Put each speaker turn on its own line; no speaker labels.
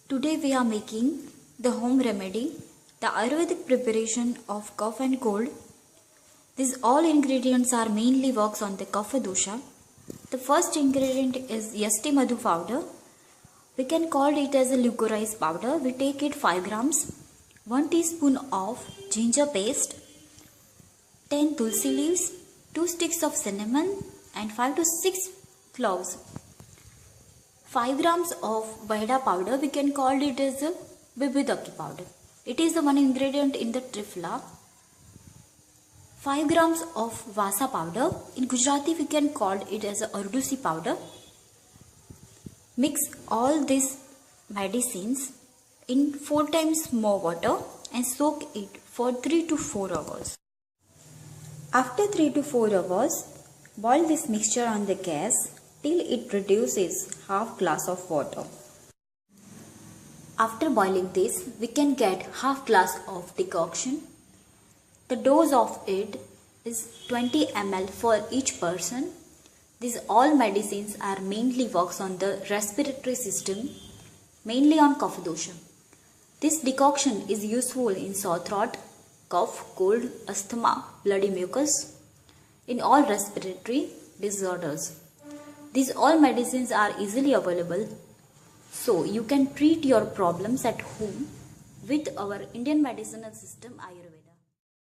Today we are making the home remedy, the Ayurvedic preparation of cough and cold. These all ingredients are mainly works on the kapha dosha. The first ingredient is Yasti Madhu powder. We can call it as a leucorise powder. We take it 5 grams, 1 teaspoon of ginger paste, 10 tulsi leaves, 2 sticks of cinnamon and 5 to 6 cloves. 5 grams of Vaida powder, we can call it as a Bibidaki powder. It is the one ingredient in the Triphala. 5 grams of Vasa powder, in Gujarati we can call it as a Ardusi powder. Mix all these medicines in 4 times more water and soak it for 3 to 4 hours. After 3 to 4 hours, boil this mixture on the gas till it reduces half glass of water. After boiling this, we can get half glass of decoction. The dose of it is 20 ml for each person. These all medicines are mainly works on the respiratory system, mainly on kapha dosha. This decoction is useful in sore throat, cough, cold, asthma, bloody mucus, in all respiratory disorders. These all medicines are easily available, so you can treat your problems at home with our Indian medicinal system Ayurveda.